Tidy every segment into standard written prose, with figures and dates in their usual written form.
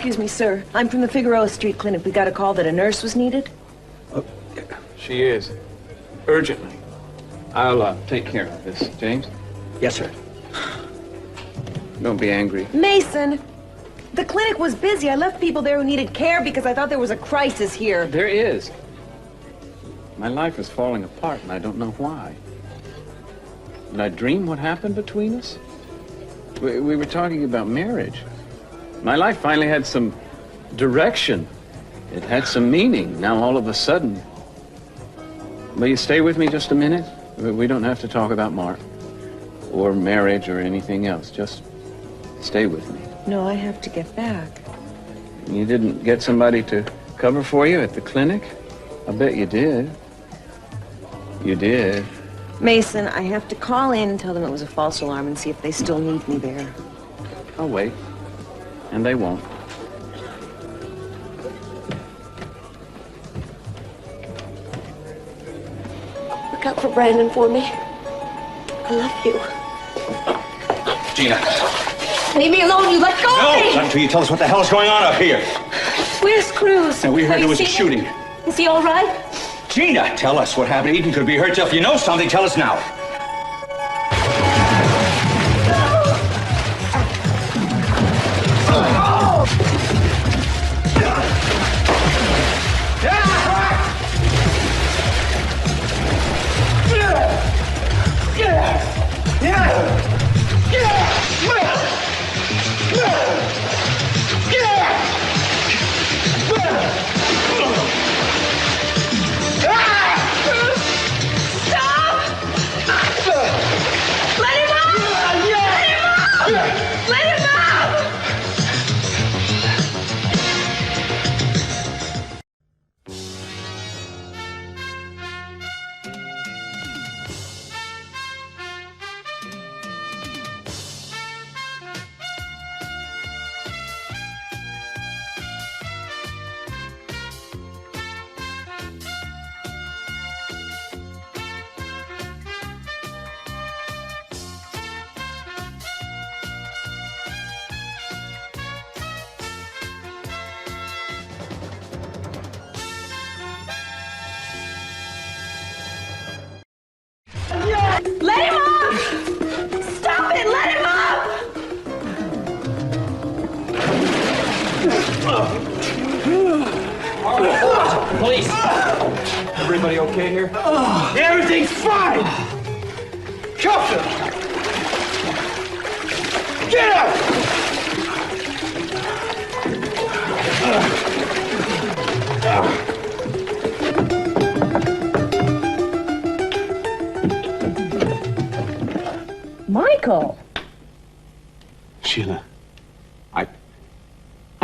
Excuse me, sir. I'm from the Figueroa Street Clinic. We got a call that a nurse was needed. She is. Urgently. I'll take care of this, James. Yes, sir. Don't be angry. Mason! The clinic was busy. I left people there who needed care because I thought there was a crisis here. There is. My life is falling apart, and I don't know why. Did I dream what happened between us? We were talking about marriage. My life finally had some direction. It had some meaning. Now, all of a sudden... Will you stay with me just a minute? We don't have to talk about Mark or marriage or anything else. Just stay with me. No, I have to get back. You didn't get somebody to cover for you at the clinic? I bet you did. You did. Mason, I have to call in and tell them it was a false alarm and see if they still need me there. I'll wait. And they won't. Look out for Brandon for me. I love you. Gina. Leave me alone, you let go of me! Not until you tell us what the hell is going on up here. Where's Cruz? Now, we heard there was a shooting. Is he all right? Gina, tell us what happened. Eden could be hurt. If you know something, tell us now. Let him up! Stop it! Let him up! Police! Everybody okay here? Everything's fine! Cuff him! Get up! Michael! Sheila, I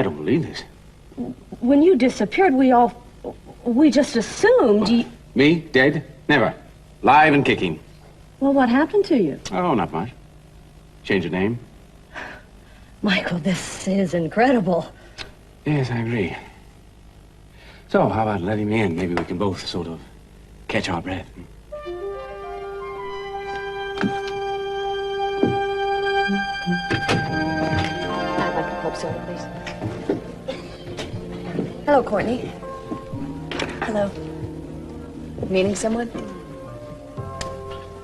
don't believe this. When you disappeared, we just assumed you... Me? Dead? Never. Live and kicking. Well, what happened to you? Oh, not much. Change of name? Michael, this is incredible. Yes, I agree. So, how about letting me in? Maybe we can both sort of catch our breath. I'd like a club soda, please. Hello, Courtney. Hello. Meeting someone?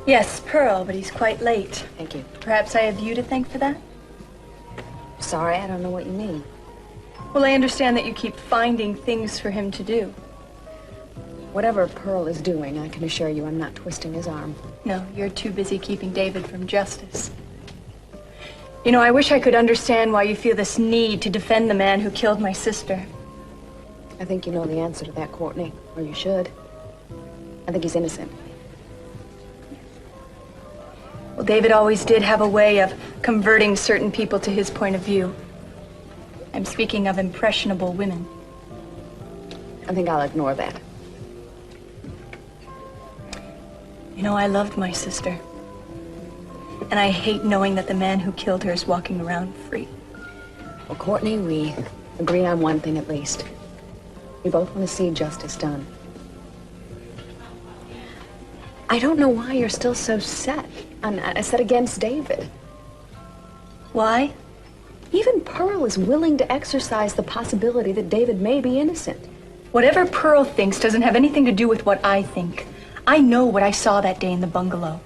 Yes, Pearl, but he's quite late. Thank you. Perhaps I have you to thank for that? Sorry, I don't know what you mean. Well, I understand that you keep finding things for him to do. Whatever Pearl is doing, I can assure you I'm not twisting his arm. No, you're too busy keeping David from justice. You know, I wish I could understand why you feel this need to defend the man who killed my sister. I think you know the answer to that, Courtney. Or you should. I think he's innocent. Well, David always did have a way of converting certain people to his point of view. I'm speaking of impressionable women. I think I'll ignore that. You know, I loved my sister. And I hate knowing that the man who killed her is walking around free. Well, Courtney, we agree on one thing at least. We both want to see justice done. I don't know why you're still so set against David. Why? Even Pearl is willing to exercise the possibility that David may be innocent. Whatever Pearl thinks doesn't have anything to do with what I think. I know what I saw that day in the bungalow.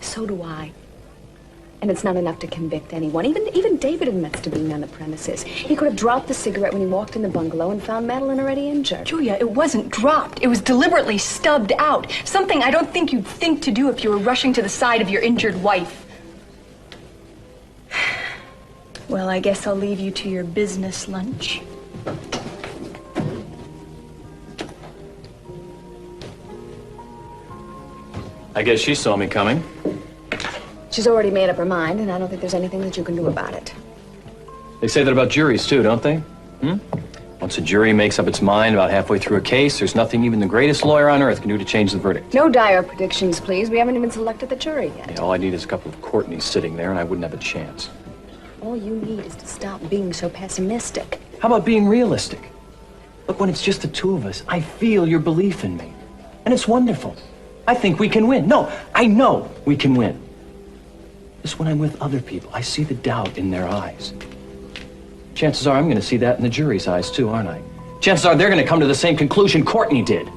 So do I. And it's not enough to convict anyone. Even David admits to being on the premises. He could have dropped the cigarette when he walked in the bungalow and found Madeline already injured. Julia, it wasn't dropped. It was deliberately stubbed out. Something I don't think you'd think to do if you were rushing to the side of your injured wife. Well, I guess I'll leave you to your business lunch. I guess she saw me coming. She's already made up her mind, and I don't think there's anything that you can do about it. They say that about juries, too, don't they? Once a jury makes up its mind about halfway through a case, there's nothing even the greatest lawyer on earth can do to change the verdict. No dire predictions, please. We haven't even selected the jury yet. Yeah, all I need is a couple of Courtneys sitting there, and I wouldn't have a chance. All you need is to stop being so pessimistic. How about being realistic? Look, when it's just the two of us, I feel your belief in me. And it's wonderful. I think we can win. No, I know we can win. Just when I'm with other people, I see the doubt in their eyes. Chances are I'm going to see that in the jury's eyes, too, aren't I? Chances are they're going to come to the same conclusion Courtney did.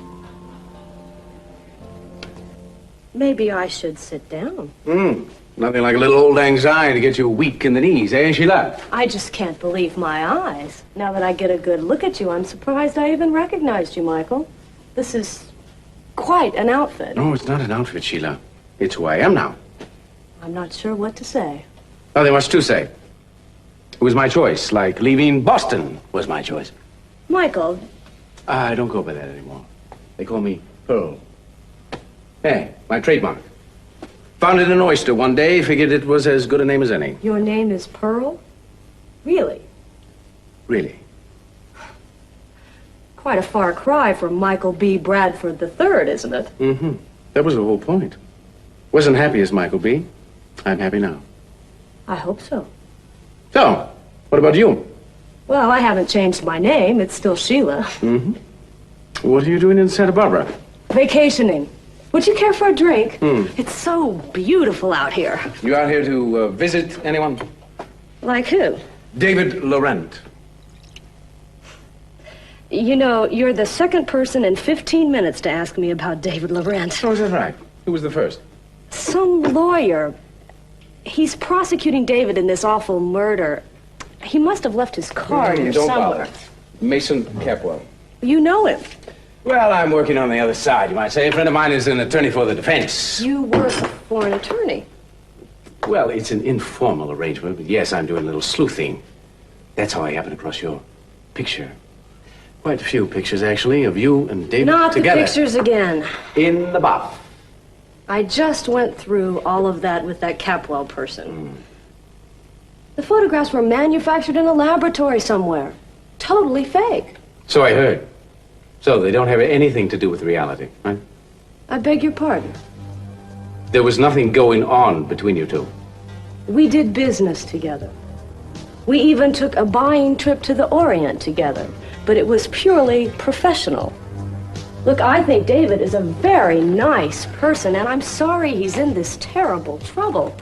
Maybe I should sit down. Nothing like a little old anxiety to get you weak in the knees, eh, Sheila? I just can't believe my eyes. Now that I get a good look at you, I'm surprised I even recognized you, Michael. This is quite an outfit. No, it's not an outfit, Sheila. It's who I am now. I'm not sure what to say. Nothing much to say. It was my choice, like leaving Boston was my choice. Michael, I don't go by that anymore. They call me Pearl. Hey, my trademark. Found it in an oyster one day, figured it was as good a name as any. your name is Pearl? Really? Really. Quite a far cry from Michael B. Bradford III, isn't it? Mm-hmm. That was the whole point. Wasn't happy as Michael B. I'm happy now. I hope so. So, what about you? Well, I haven't changed my name. It's still Sheila. Mm-hmm. What are you doing in Santa Barbara? Vacationing. Would you care for a drink? It's so beautiful out here. You out here to visit anyone? Like who? David Laurent. You know, you're the second person in 15 minutes to ask me about David Laurent. Oh, is that right? Who was the first? Some lawyer. He's prosecuting David in this awful murder. He must have left his card here Don't somewhere. bother. Mason Capwell. You know him. Well, I'm working on the other side, you might say. A friend of mine is an attorney for the defense. You work for an attorney. Well, it's an informal arrangement, but yes, I'm doing a little sleuthing. That's how I happened across your picture. Quite a few pictures, actually, of you and David Not together. the pictures again. In the bath. I just went through all of that with that Capwell person. The photographs were manufactured in a laboratory somewhere. Totally fake. So I heard. So they don't have anything to do with reality, right? I beg your pardon. There was nothing going on between you two. We did business together. We even took a buying trip to the Orient together, but it was purely professional. Look, I think David is a very nice person, and I'm sorry he's in this terrible trouble.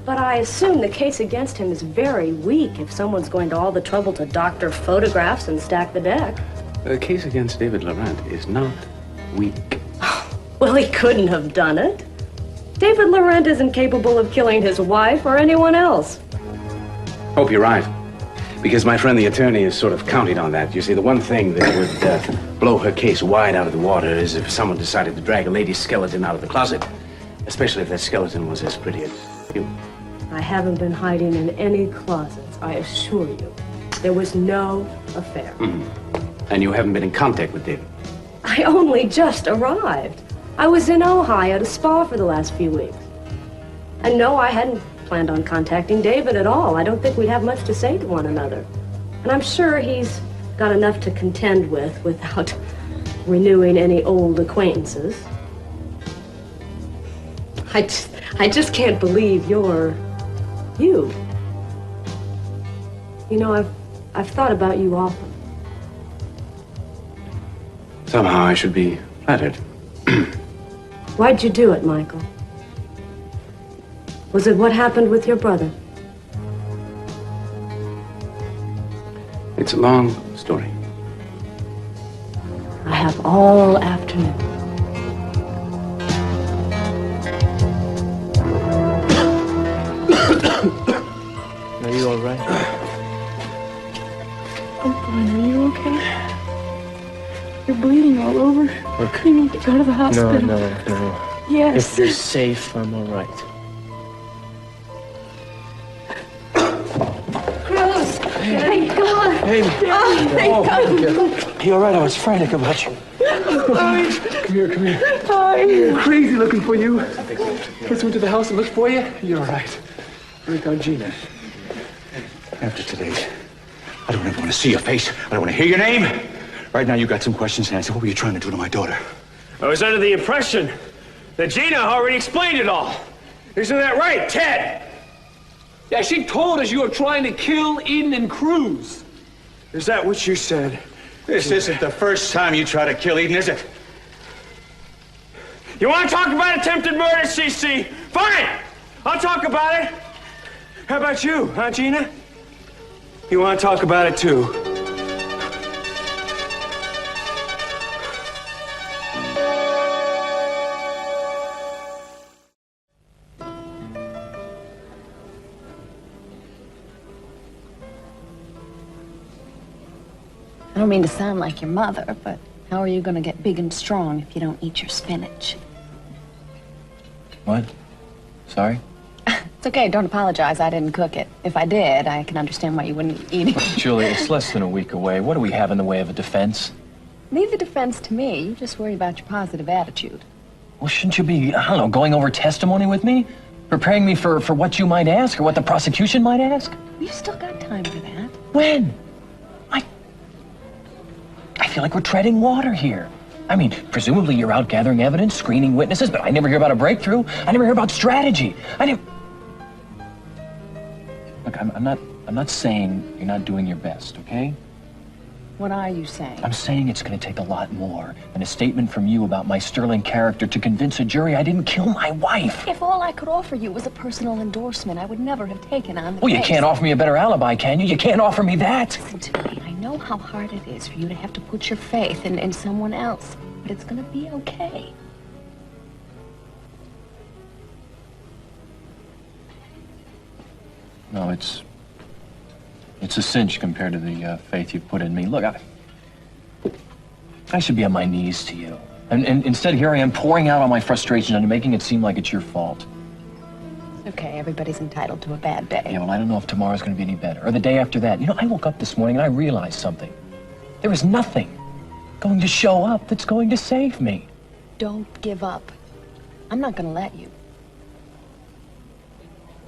But I assume the case against him is very weak if someone's going to all the trouble to doctor photographs and stack the deck. The case against David Laurent is not weak. Well, he couldn't have done it. David Laurent isn't capable of killing his wife or anyone else. Hope you're right. Because my friend the attorney is sort of counting on that. You see, the one thing that would blow her case wide out of the water is if someone decided to drag a lady's skeleton out of the closet. Especially if that skeleton was as pretty as you. I haven't been hiding in any closets, I assure you. There was no affair. And you haven't been in contact with David. I only just arrived. I was in Ojai at a spa for the last few weeks. And no, I hadn't planned on contacting David at all. I don't think we'd have much to say to one another. And I'm sure he's got enough to contend with without renewing any old acquaintances. I just can't believe you're you. You know, I've thought about you often. Somehow I should be flattered. Why'd you do it, Michael? Was it what happened with your brother? It's a long story. I have all afternoon. Are you all right? I'm fine. Are you okay? You're bleeding all over. Look. You need to go to the hospital. No. Yes. If you're safe, I'm all right. Cruz! Thank God! Hey. Thank God! You all right? I was frantic about you. Come here. Hi. Crazy looking for you. First went to the house and looked for you. You're all right. Break on Gina. After today, I don't ever want to see your face. I don't want to hear your name. Right now, you got some questions to answer. What were you trying to do to my daughter? I was under the impression that Gina already explained it all. Isn't that right, Ted? Yeah, she told us you were trying to kill Eden and Cruz. Is that what you said? This isn't the first time you try to kill Eden, is it? You want to talk about attempted murder, CC? Fine! I'll talk about it. How about you, huh, Gina? You want to talk about it, too? I don't mean to sound like your mother, but how are you going to get big and strong if you don't eat your spinach? What? Sorry? It's okay, don't apologize. I didn't cook it. If I did, I can understand why you wouldn't eat it. Julie, it's less than a week away. What do we have in the way of a defense? Leave the defense to me. You just worry about your positive attitude. Well, shouldn't you be, I don't know, going over testimony with me? Preparing me for what you might ask or what the prosecution might ask? You still got time for that. When? I feel like we're treading water here. I mean, presumably you're out gathering evidence, screening witnesses, but I never hear about a breakthrough. I never hear about strategy. Look, I'm not saying you're not doing your best, okay? What are you saying? I'm saying it's going to take a lot more than a statement from you about my sterling character to convince a jury I didn't kill my wife. If all I could offer you was a personal endorsement, I would never have taken on the Well, case. you can't offer me a better alibi, can you? You can't offer me that. Listen to me. I know how hard it is for you to have to put your faith in someone else, but it's going to be okay. No, it's a cinch compared to the faith you've put in me. Look, I should be on my knees to you. And instead, here I am pouring out all my frustration and making it seem like it's your fault. Okay, everybody's entitled to a bad day. Yeah, well, I don't know if tomorrow's going to be any better. Or the day after that. You know, I woke up this morning and I realized something. There is nothing going to show up that's going to save me. Don't give up. I'm not going to let you.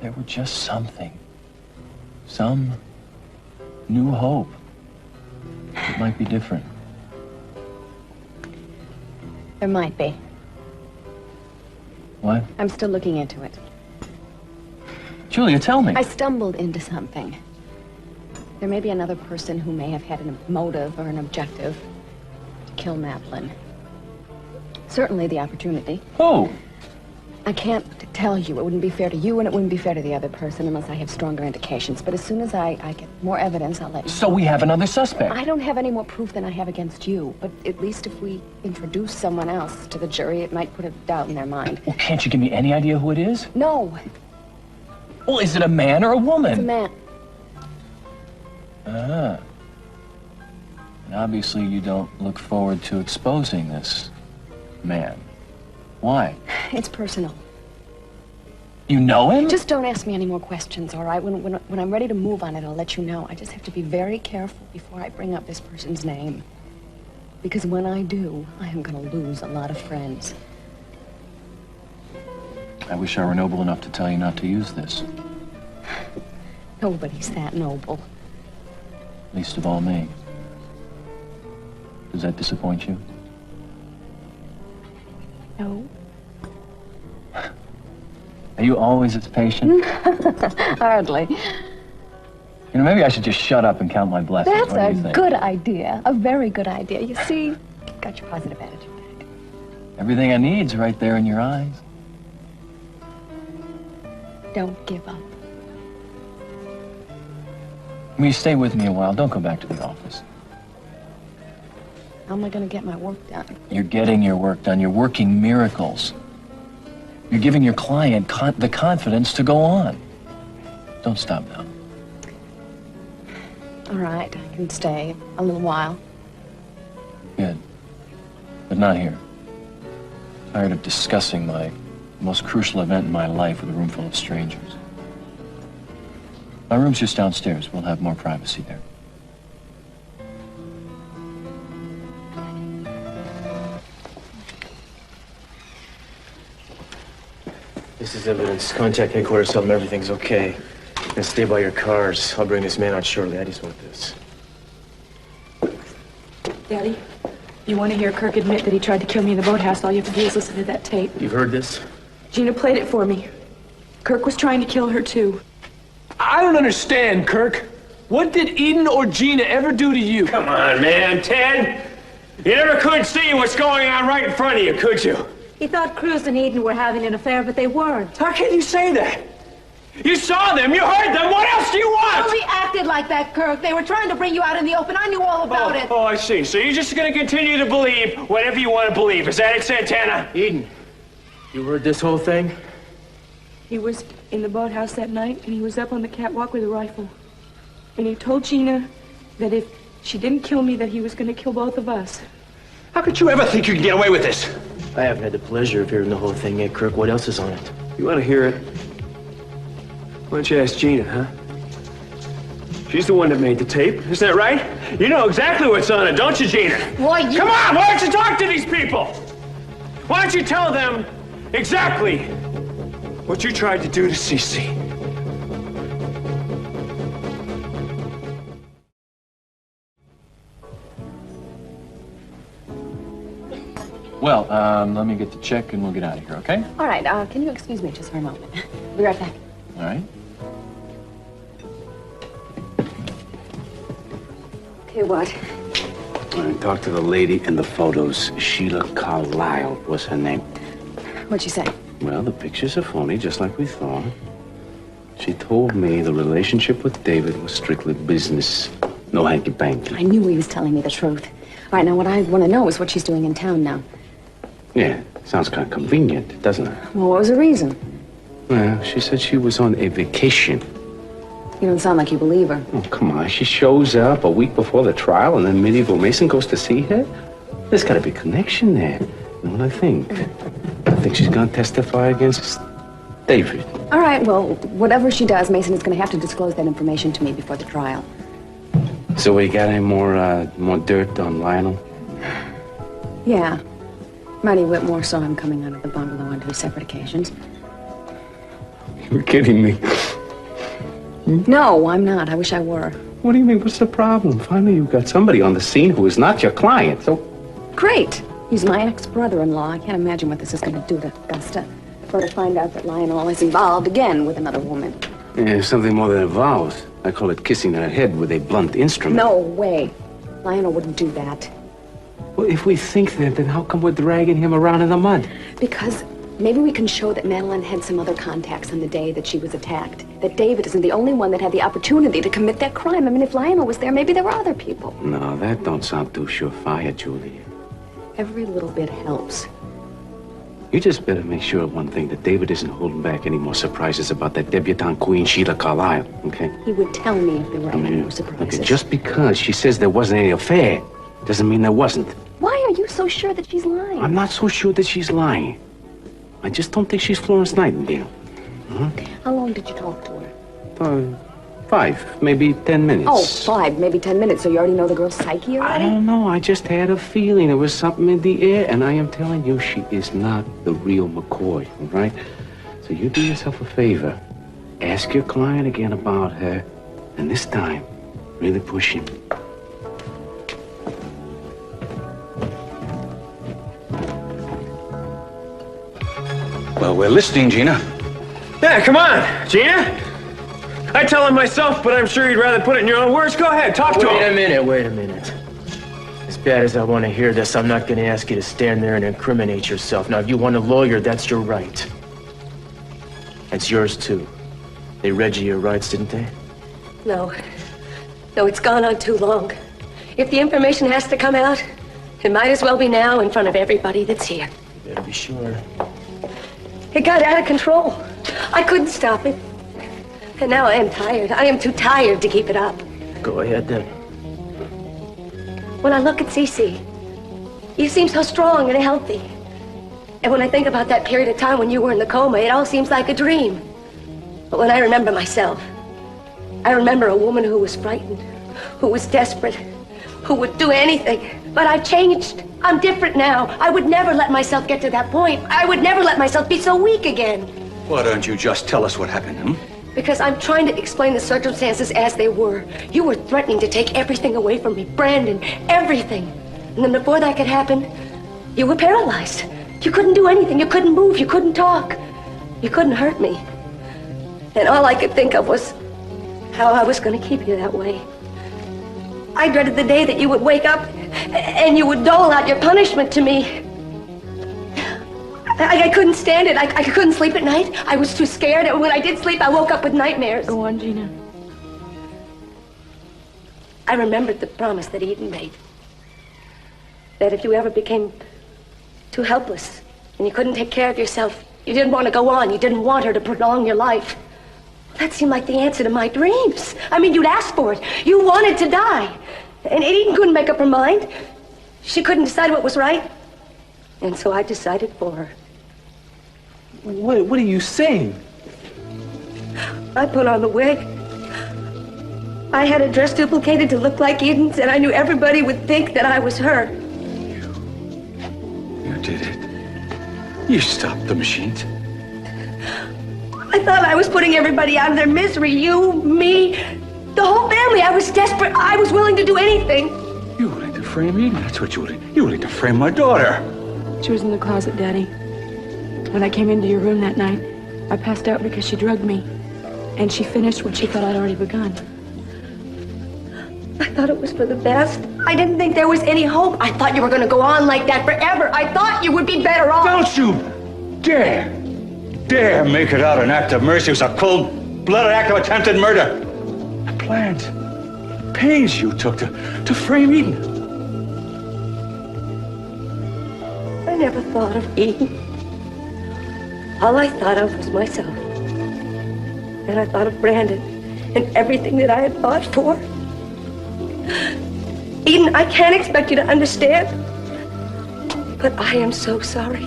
There were just something. Some new hope. It might be different. There might be. What? I'm still looking into it. Julia, tell me. I stumbled into something. There may be another person who may have had a motive or an objective to kill Madeline. Certainly the opportunity. Who? I can't tell you. It wouldn't be fair to you, and it wouldn't be fair to the other person unless I have stronger indications. But as soon as I get more evidence, I'll let you know. So we have another suspect. I don't have any more proof than I have against you, but at least if we introduce someone else to the jury, it might put a doubt in their mind. Well, can't you give me any idea who it is? No. Well, is it a man or a woman? It's a man. Ah. And obviously you don't look forward to exposing this man. Why? It's personal. You know him? Just don't ask me any more questions, all right? When I'm ready to move on it, I'll let you know. I just have to be very careful before I bring up this person's name. Because when I do, I am going to lose a lot of friends. I wish I were noble enough to tell you not to use this. Nobody's that noble. Least of all me. Does that disappoint you? No. Are you always as patient? Hardly. You know, maybe I should just shut up and count my blessings. That's What do you a think? good idea. A very good idea. You see, you've got your positive attitude back. Everything I need's right there in your eyes. Don't give up. Will you stay with me a while? Don't go back to the office. How am I going to get my work done? You're getting your work done. You're working miracles. You're giving your client the confidence to go on. Don't stop now. All right, I can stay a little while. Good. But not here. Tired of discussing my most crucial event in my life with a room full of strangers. My room's just downstairs. We'll have more privacy there. This is evidence. Contact headquarters, tell them everything's okay. And stay by your cars. I'll bring this man out shortly. I just want this. Daddy, you want to hear Kirk admit that he tried to kill me in the boathouse? All you have to do is listen to that tape. You've heard this? Gina played it for me. Kirk was trying to kill her, too. I don't understand, Kirk. What did Eden or Gina ever do to you? Come on, man, Ted. You never could see what's going on right in front of you, could you? He thought Cruz and Eden were having an affair, but they weren't. How can you say that? You saw them, you heard them, what else do you want? Nobody acted like that, Kirk. They were trying to bring you out in the open. I knew all about it. Oh, I see. So you're just gonna continue to believe whatever you want to believe. Is that it, Santana? Eden, you heard this whole thing? He was in the boathouse that night, and he was up on the catwalk with a rifle. And he told Gina that if she didn't kill me, that he was going to kill both of us. How could you ever think you can get away with this? I haven't had the pleasure of hearing the whole thing yet, Kirk. What else is on it? You want to hear it? Why don't you ask Gina, huh? She's the one that made the tape. Isn't that right? You know exactly what's on it, don't you, Gina? Why, you... Come on, why don't you talk to these people? Why don't you tell them exactly what you tried to do to Cece? Well, let me get the check and we'll get out of here, okay? All right, can you excuse me just for a moment? Be right back. All right. Okay, what? I talked to the lady in the photos. Sheila Carlisle was her name. What'd she say? Well, the pictures are phony, just like we thought. She told me the relationship with David was strictly business. No hanky-panky. I knew he was telling me the truth. All right, now what I want to know is what she's doing in town now. Yeah, sounds kind of convenient, doesn't it? Well, what was the reason? Well, she said she was on a vacation. You don't sound like you believe her. Oh, come on. She shows up a week before the trial, and then Medieval Mason goes to see her? There's got to be a connection there. You know what I think? I think she's going to testify against David. All right, well, whatever she does, Mason is going to have to disclose that information to me before the trial. So we got any more dirt on Lionel? Yeah. Marty Whitmore saw him coming out of the bungalow on 2 separate occasions. You're kidding me. No, I'm not. I wish I were. What do you mean? What's the problem? Finally, you've got somebody on the scene who is not your client, so... Great. He's my ex-brother-in-law. I can't imagine what this is going to do to Augusta. For her to find out that Lionel is involved again with another woman. Yeah, something more than involved. I call it kissing her head with a blunt instrument. No way. Lionel wouldn't do that. Well, if we think that, then how come we're dragging him around in the mud? Because maybe we can show that Madeline had some other contacts on the day that she was attacked. That David isn't the only one that had the opportunity to commit that crime. I mean, if Lionel was there, maybe there were other people. No, that don't sound too surefire, Julie. Every little bit helps. You just better make sure of one thing, that David isn't holding back any more surprises about that debutante queen, Sheila Carlisle, okay? He would tell me if there were any more surprises. Okay, just because she says there wasn't any affair doesn't mean there wasn't. Why are you so sure that she's lying? I'm not so sure that she's lying. I just don't think she's Florence Nightingale. Huh? How long did you talk to her? 5, maybe 10 minutes. Oh, 5, maybe 10 minutes. So you already know the girl's psyche I already? don't know. I just had a feeling there was something in the air, and I am telling you, she is not the real McCoy, all right? So you do yourself a favor. Ask your client again about her, and this time, really push him. Well, we're listening, Gina. Yeah, come on, Gina. I tell him myself, but I'm sure you'd rather put it in your own words. Go ahead, talk to him. Wait a minute. As bad as I want to hear this, I'm not going to ask you to stand there and incriminate yourself. Now, if you want a lawyer, that's your right. It's yours, too. They read you your rights, didn't they? No. No, it's gone on too long. If the information has to come out, it might as well be now in front of everybody that's here. You better be sure. It got out of control. I couldn't stop it. And now I am tired. I am too tired to keep it up. Go ahead then. When I look at Cece, you seem so strong and healthy. And when I think about that period of time when you were in the coma, it all seems like a dream. But when I remember myself, I remember a woman who was frightened, who was desperate, who would do anything. But I've changed. I'm different now. I would never let myself get to that point. I would never let myself be so weak again. Why don't you just tell us what happened, Because I'm trying to explain the circumstances as they were. You were threatening to take everything away from me, Brandon, everything. And then before that could happen, you were paralyzed. You couldn't do anything. You couldn't move. You couldn't talk. You couldn't hurt me. And all I could think of was how I was going to keep you that way. I dreaded the day that you would wake up and you would dole out your punishment to me. I couldn't stand it. I couldn't sleep at night. I was too scared, and when I did sleep, I woke up with nightmares. Go on, Gina. I remembered the promise that Eden made. That if you ever became too helpless and you couldn't take care of yourself, you didn't want to go on, you didn't want her to prolong your life. That seemed like the answer to my dreams. I mean, you'd asked for it. You wanted to die. And Eden couldn't make up her mind. She couldn't decide what was right. And so I decided for her. What are you saying? I put on the wig. I had a dress duplicated to look like Eden's, and I knew everybody would think that I was her. You did it. You stopped the machines. I thought I was putting everybody out of their misery. You, me, the whole family. I was desperate. I was willing to do anything. You were willing to frame Eden? That's what you were willing. You were willing to frame my daughter. She was in the closet, Daddy. When I came into your room that night, I passed out because she drugged me. And she finished what she thought I'd already begun. I thought it was for the best. I didn't think there was any hope. I thought you were going to go on like that forever. I thought you would be better off. Don't you dare make it out an act of mercy. It was a cold-blooded act of attempted murder. The plans, pains you took to frame Eden. I never thought of Eden. All I thought of was myself. And I thought of Brandon and everything that I had fought for. Eden, I can't expect you to understand. But I am so sorry.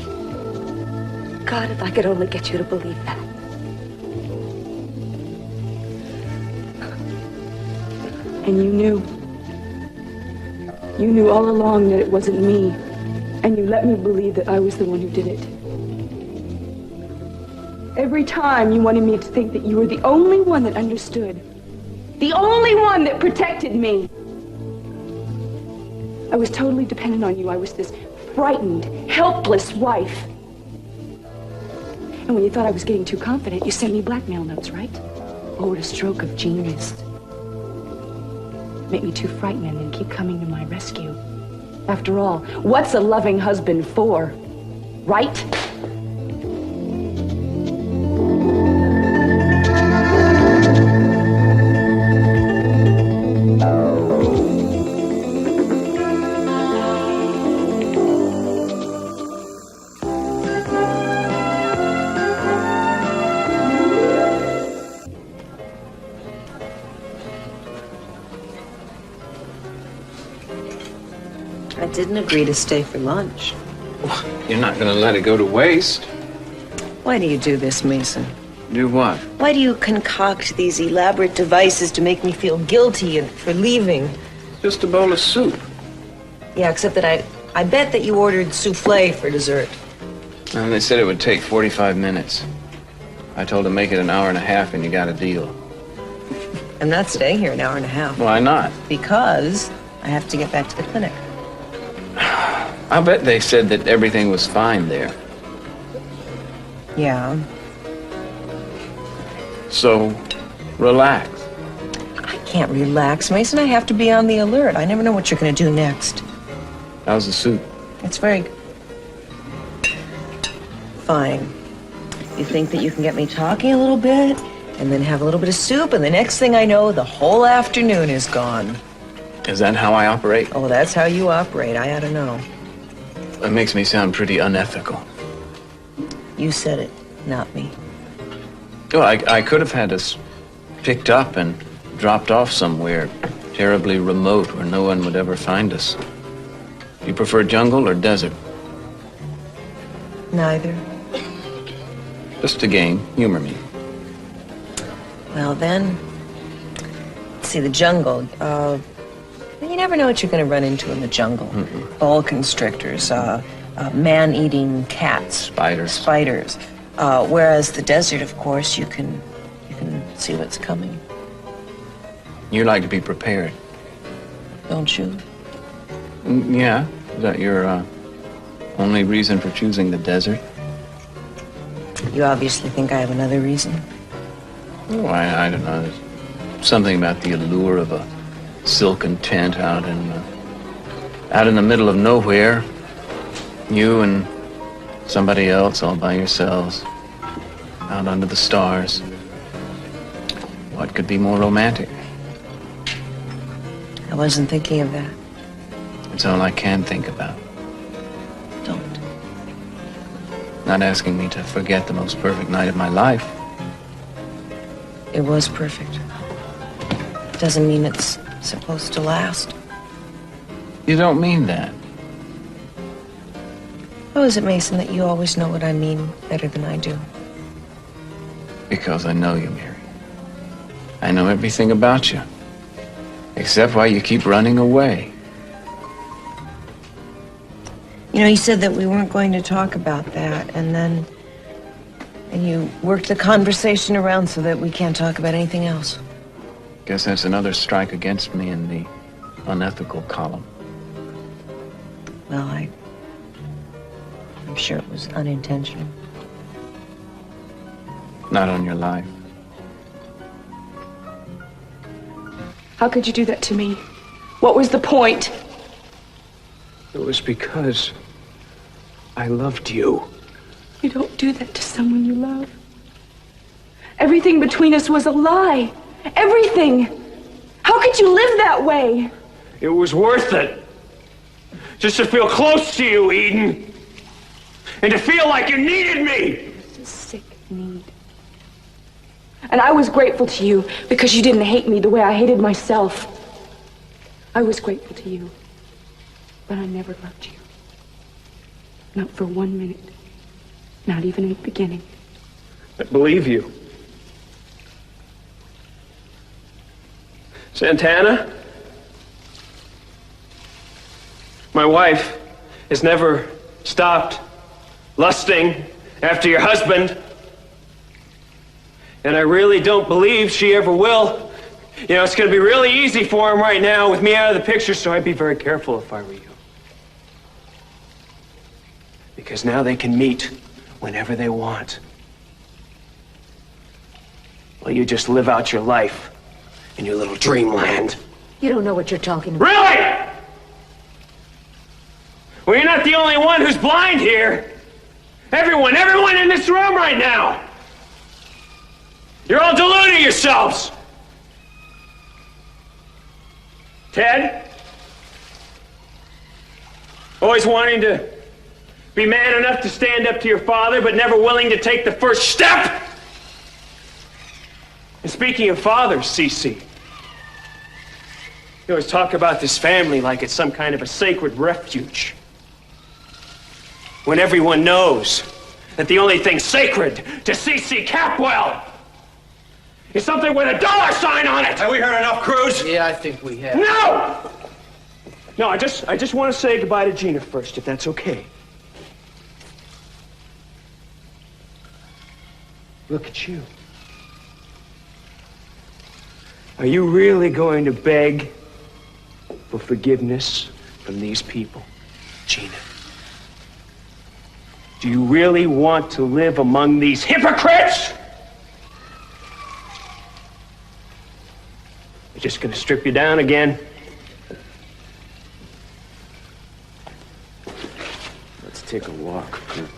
God, if I could only get you to believe that. And you knew. You knew all along that it wasn't me. And you let me believe that I was the one who did it. Every time you wanted me to think that you were the only one that understood. The only one that protected me. I was totally dependent on you. I was this frightened, helpless wife. And when you thought I was getting too confident, you sent me blackmail notes, right? Oh, what a stroke of genius. Make me too frightened and then keep coming to my rescue. After all, what's a loving husband for, right? I didn't agree to stay for lunch. You're not going to let it go to waste. Why do you do this, Mason? Do what? Why do you concoct these elaborate devices to make me feel guilty for leaving? Just a bowl of soup. Yeah, except that I bet that you ordered souffle for dessert. And they said it would take 45 minutes. I told them make it an hour and a half and you got a deal. I'm not staying here an hour and a half. Why not? Because I have to get back to the clinic. I bet they said that everything was fine there. Yeah. So, relax. I can't relax, Mason. I have to be on the alert. I never know what you're going to do next. How's the soup? It's very... fine. You think that you can get me talking a little bit? and then have a little bit of soup, and the next thing I know, the whole afternoon is gone. Is that how I operate? Oh, that's how you operate. I ought to know. It makes me sound pretty unethical. You said it, not me. Well, I could have had us picked up and dropped off somewhere terribly remote where no one would ever find us. You prefer jungle or desert? Neither. Just a game. Humor me. Well, then, let's see, the jungle. You never know what you're going to run into in the jungle. Boa constrictors, man-eating cats. Spiders. Whereas the desert, of course, you can see what's coming. You like to be prepared. Don't you? Yeah. Is that your only reason for choosing the desert? You obviously think I have another reason. Oh, I don't know. There's something about the allure of a silken tent out in the middle of nowhere. You and somebody else all by yourselves, out under the stars. What could be more romantic? I wasn't thinking of that. It's all I can think about. Don't. Not asking me to forget the most perfect night of my life. It was perfect. Doesn't mean it's supposed to last. You don't mean that. How is it, Mason, that you always know what I mean better than I do? Because I know you, Mary. I know everything about you. Except why you keep running away. You know, you said that we weren't going to talk about that, and you worked the conversation around so that we can't talk about anything else. Guess that's another strike against me in the unethical column. Well, I'm sure it was unintentional. Not on your life. How could you do that to me? What was the point? It was because I loved you. You don't do that to someone you love. Everything between us was a lie. Everything. How could you live that way? It was worth it. Just to feel close to you, Eden. And to feel like you needed me. It's a sick need. And I was grateful to you because you didn't hate me the way I hated myself. I was grateful to you. But I never loved you. Not for 1 minute. Not even in the beginning. I believe you. Santana? My wife has never stopped lusting after your husband. And I really don't believe she ever will. You know, it's going to be really easy for him right now with me out of the picture, so I'd be very careful if I were you. Because now they can meet whenever they want. Well, you just live out your life in your little dreamland. You don't know what you're talking about. Really? Well, you're not the only one who's blind here. Everyone in this room right now. You're all deluding yourselves. Ted? Always wanting to be man enough to stand up to your father, but never willing to take the first step? And speaking of fathers, Cece, you always talk about this family like it's some kind of a sacred refuge. When everyone knows that the only thing sacred to Cece Capwell is something with a dollar sign on it! Have we heard enough, Cruz? Yeah, I think we have. No! No, I just want to say goodbye to Gina first, if that's okay. Look at you. Are you really going to beg for forgiveness from these people, Gina? Do you really want to live among these hypocrites? They're just going to strip you down again. Let's take a walk, Kirk.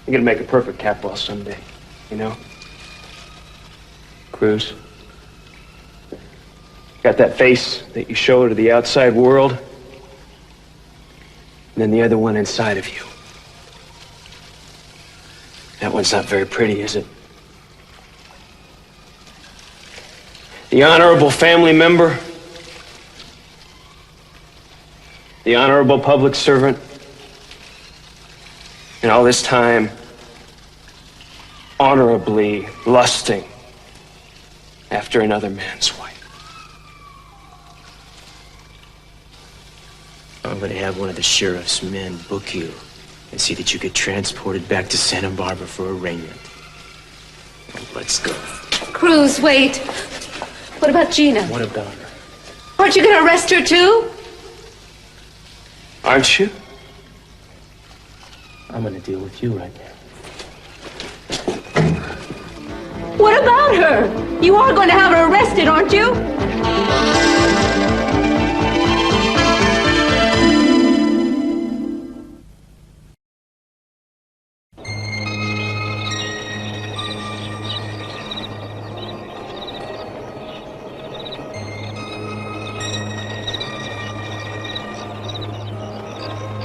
You're gonna make a perfect cat boss someday, you know? Cruz. Got that face that you show to the outside world, and then the other one inside of you. That one's not very pretty, is it? The honorable family member, the honorable public servant, and all this time, honorably lusting after another man's wife. I'm gonna have one of the sheriff's men book you and see that you get transported back to Santa Barbara for arraignment. Let's go. Cruz, wait. What about Gina? What about her? Aren't you gonna arrest her too? Aren't you? I'm gonna deal with you right now. What about her? You are going to have her arrested, aren't you?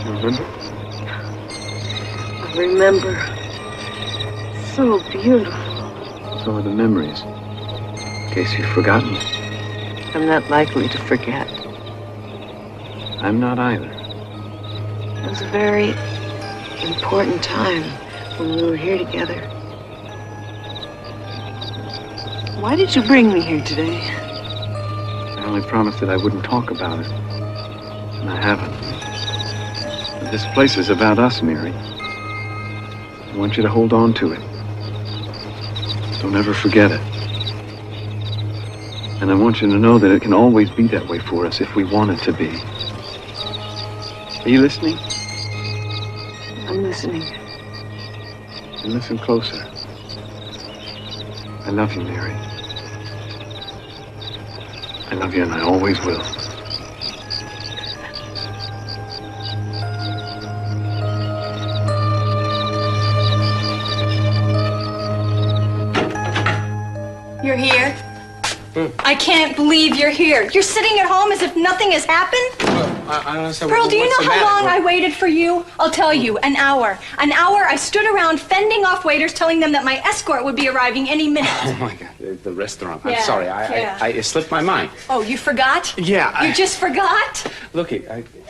You remember? I remember. So beautiful. So are the memories. In case you've forgotten. I'm not likely to forget. I'm not either. It was a very important time when we were here together. Why did you bring me here today? I only promised that I wouldn't talk about it. And I haven't. But this place is about us, Mary. I want you to hold on to it. Don't ever forget it. And I want you to know that it can always be that way for us if we want it to be. Are you listening? I'm listening. And listen closer. I love you, Mary. I love you, and I always will. You're here? I can't believe you're here. You're sitting at home as if nothing has happened? I don't understand. Pearl, do you what's know the how matter? long I waited for you? I'll tell you, an hour. An hour I stood around fending off waiters, telling them that my escort would be arriving any minute. Oh, my God. The restaurant. I'm Yeah, sorry. yeah. It slipped my mind. Oh, you forgot? Yeah. You just forgot? Look,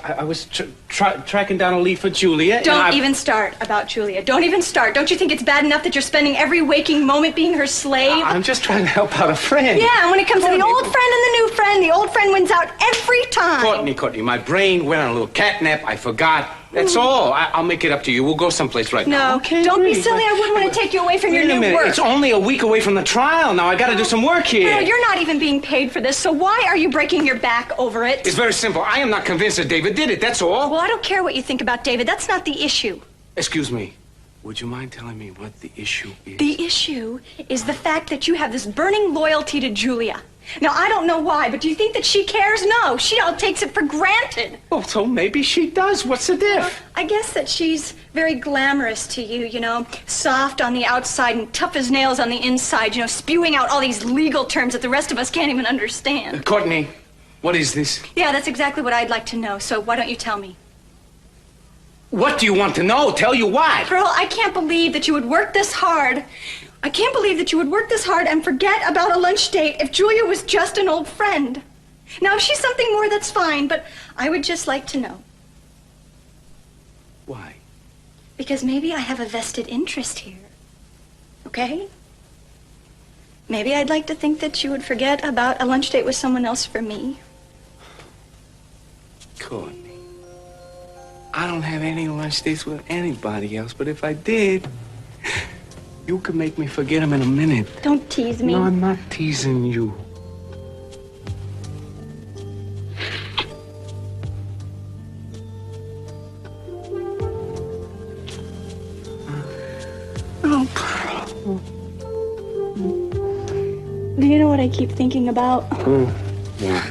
I was tracking down a lead for Julia. Don't even start about Julia. Don't even start. Don't you think it's bad enough that you're spending every waking moment being her slave? I'm just trying to help out a friend. Yeah, and when it comes to the old friend and the new friend, the old friend wins out every time. Courtney, my brain went on a little catnap. I forgot. That's all. I'll make it up to you. We'll go someplace right now. No, Okay, don't be great. silly. I wouldn't want to take you away from your Wait a new minute. work. It's only a week away from the trial. Now I got to do some work here. No, you're not even being paid for this, so why are you breaking your back over it? It's very simple. I am not convinced that David did it. That's all. Well, I don't care what you think about David. That's not the issue. Excuse me. Would you mind telling me what the issue is? The issue is the fact that you have this burning loyalty to Julia. Now, I don't know why, but do you think that she cares? No, she all takes it for granted. Well, so maybe she does. What's the diff? I guess that she's very glamorous to you, you know, soft on the outside and tough as nails on the inside, you know, spewing out all these legal terms that the rest of us can't even understand. Courtney, what is this? Yeah, that's exactly what I'd like to know, so why don't you tell me? What do you want to know? Tell you what? Pearl, I can't believe that you would work this hard. I can't believe that you would work this hard and forget about a lunch date if Julia was just an old friend. Now, if she's something more, that's fine, but I would just like to know. Why? Because maybe I have a vested interest here. Okay? Maybe I'd like to think that you would forget about a lunch date with someone else for me. Courtney, I don't have any lunch dates with anybody else, but if I did, you could make me forget him in a minute. Don't tease me. No, I'm not teasing you. Oh, Pearl. Do you know what I keep thinking about? Yeah.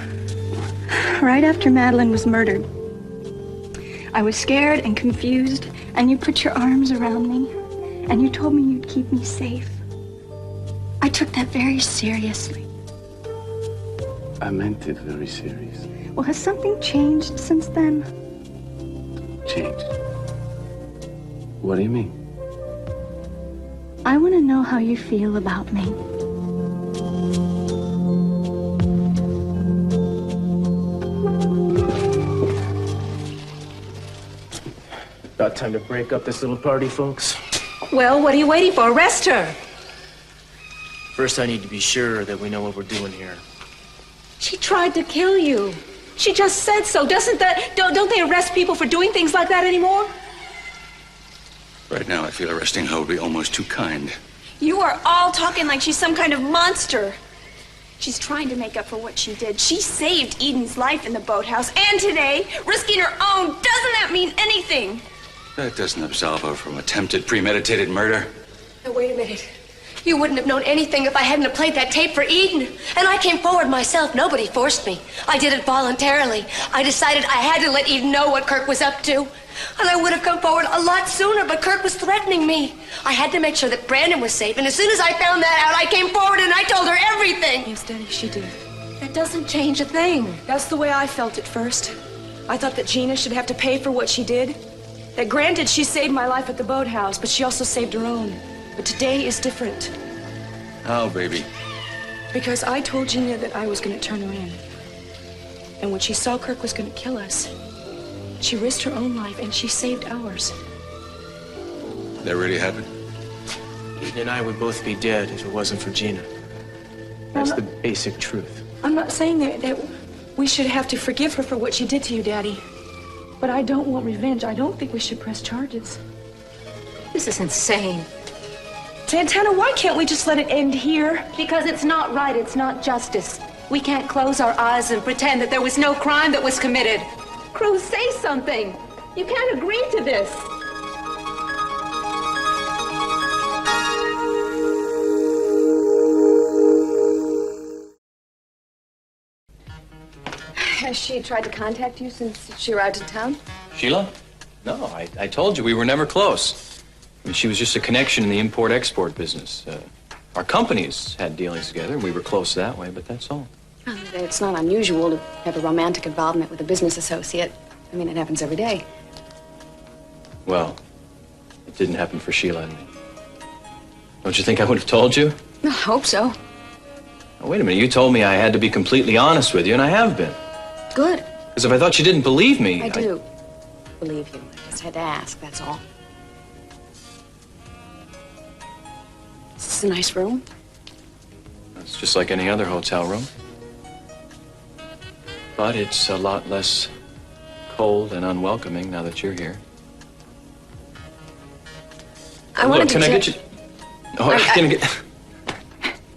Right after Madeline was murdered, I was scared and confused, and you put your arms around me. And you told me you'd keep me safe. I took that very seriously. I meant it very seriously. Well, has something changed since then? Changed? What do you mean? I want to know how you feel about me. About time to break up this little party, folks. Well, what are you waiting for? Arrest her. First, I need to be sure that we know what we're doing here. She tried to kill you. She just said so. Don't they arrest people for doing things like that anymore? Right now, I feel arresting her would be almost too kind. You are all talking like she's some kind of monster. She's trying to make up for what she did. She saved Eden's life in the boathouse, and today, risking her own. Doesn't that mean anything? That doesn't absolve her from attempted premeditated murder. Now, wait a minute. You wouldn't have known anything if I hadn't have played that tape for Eden. And I came forward myself. Nobody forced me. I did it voluntarily. I decided I had to let Eden know what Kirk was up to. And I would have come forward a lot sooner, but Kirk was threatening me. I had to make sure that Brandon was safe, and as soon as I found that out, I came forward and I told her everything. Yes, Daddy, she did. That doesn't change a thing. That's the way I felt at first. I thought that Gina should have to pay for what she did. That granted, she saved my life at the boathouse, but she also saved her own. But today is different. How, baby? Because I told Gina that I was going to turn her in. And when she saw Kirk was going to kill us, she risked her own life and she saved ours. That really happened? Eden and I would both be dead if it wasn't for Gina. That's the basic truth. I'm not saying that we should have to forgive her for what she did to you, Daddy. But I don't want revenge. I don't think we should press charges. This is insane. Santana, why can't we just let it end here? Because it's not right. It's not justice. We can't close our eyes and pretend that there was no crime that was committed. Cruz, say something. You can't agree to this. Has she tried to contact you since she arrived in town? Sheila? No, I told you we were never close. I mean, she was just a connection in the import-export business. Our companies had dealings together, and we were close that way, but that's all. Well, it's not unusual to have a romantic involvement with a business associate. I mean, it happens every day. Well, it didn't happen for Sheila and me. Don't you think I would have told you? I hope so. Now, wait a minute, you told me I had to be completely honest with you, and I have been. Good. Because if I thought you didn't believe me... I do believe you. I just had to ask, that's all. Is this a nice room? It's just like any other hotel room. But it's a lot less cold and unwelcoming now that you're here. I wanted Look, to can I get you... Oh, can I get...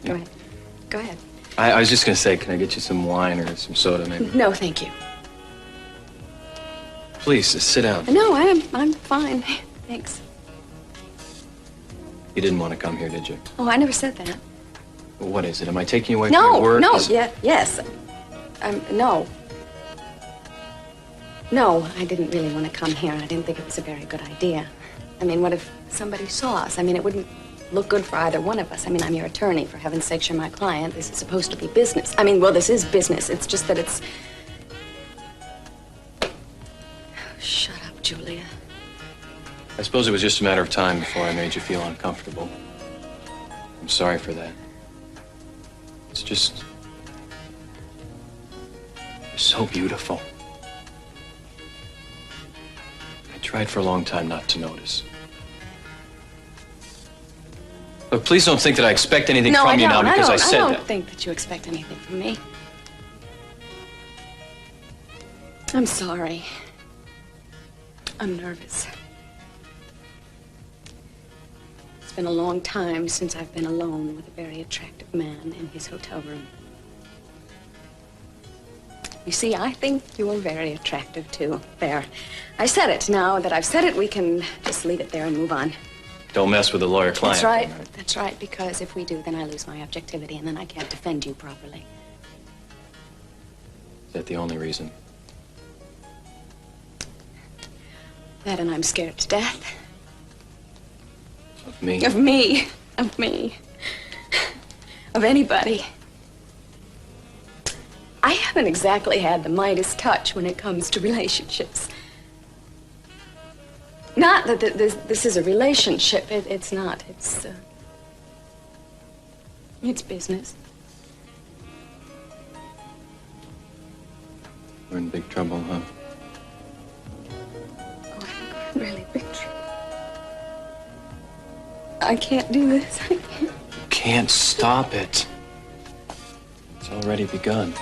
Go ahead. Go ahead. I was just going to say, can I get you some wine or some soda, maybe? No, thank you. Please, just sit down. No, I'm fine. Thanks. You didn't want to come here, did you? Oh, I never said that. Well, what is it? Am I taking you away from your work? No, Is- yes. No. No, I didn't really want to come here. I didn't think it was a very good idea. I mean, what if somebody saw us? I mean, it wouldn't look good for either one of us. I mean, I'm your attorney. For heaven's sake, you're my client. This is supposed to be business. I mean, well, this is business. It's just that it's... Shut up, Julia. I suppose it was just a matter of time before I made you feel uncomfortable. I'm sorry for that. It's just... You're so beautiful. I tried for a long time not to notice. Look, please don't think that I expect anything from you now because I said I that. don't think that you expect anything from me. I'm sorry. I'm nervous. It's been a long time since I've been alone with a very attractive man in his hotel room. You see, I think you're very attractive, too. There. I said it. Now that I've said it, we can just leave it there and move on. Don't mess with the lawyer-client. That's right. That's right, because if we do, then I lose my objectivity, and then I can't defend you properly. Is that the only reason? That and I'm scared to death. Of me? Of me. Of me. Of anybody. I haven't exactly had the Midas touch when it comes to relationships. Not that this is a relationship. It's not. It's business. We're in big trouble, huh? Oh, I think we're in really big trouble. I can't do this. I can't. You can't stop it. It's already begun.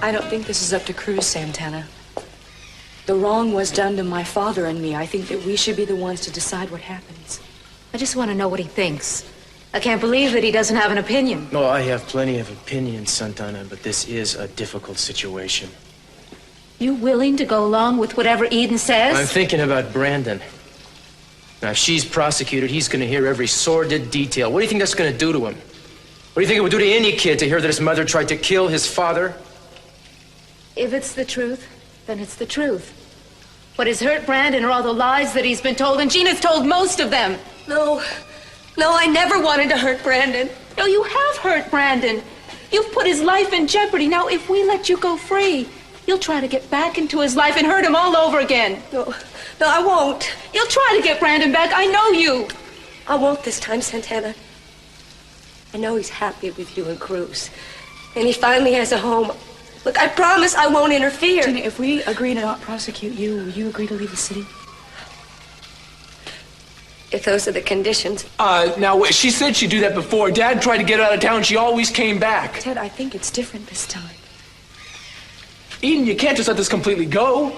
I don't think this is up to Cruz, Santana. The wrong was done to my father and me. I think that we should be the ones to decide what happens. I just want to know what he thinks. I can't believe that he doesn't have an opinion. Oh, I have plenty of opinions, Santana, but this is a difficult situation. You willing to go along with whatever Eden says? I'm thinking about Brandon. Now, if she's prosecuted, he's going to hear every sordid detail. What do you think that's going to do to him? What do you think it would do to any kid to hear that his mother tried to kill his father? If it's the truth, then it's the truth. What has hurt Brandon are all the lies that he's been told, and Gina's told most of them. No, I never wanted to hurt Brandon. No, you have hurt Brandon. You've put his life in jeopardy. Now, if we let you go free, you'll try to get back into his life and hurt him all over again. No, I won't. You'll try to get Brandon back. I know you. I won't this time, Santana. I know he's happy with you and Cruz. And he finally has a home. Look, I promise I won't interfere. Gina, if we agree to not prosecute you, will you agree to leave the city? If those are the conditions. Now, she said she'd do that before. Dad tried to get her out of town. She always came back. Ted, I think it's different this time. Eden, you can't just let this completely go.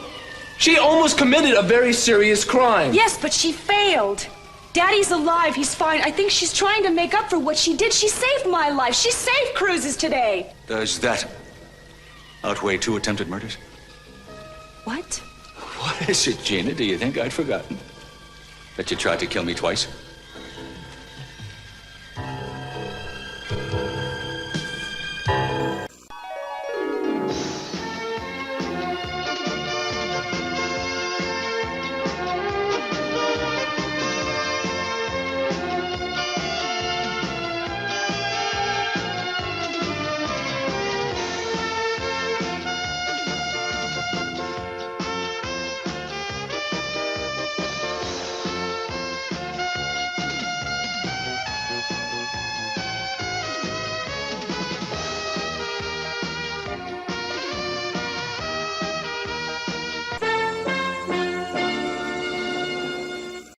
She almost committed a very serious crime. Yes, but she failed. Daddy's alive. He's fine. I think she's trying to make up for what she did. She saved my life. She saved Cruz's today. Does that outweigh 2 attempted murders? What? What is it, Gina? Do you think I'd forgotten that you tried to kill me twice?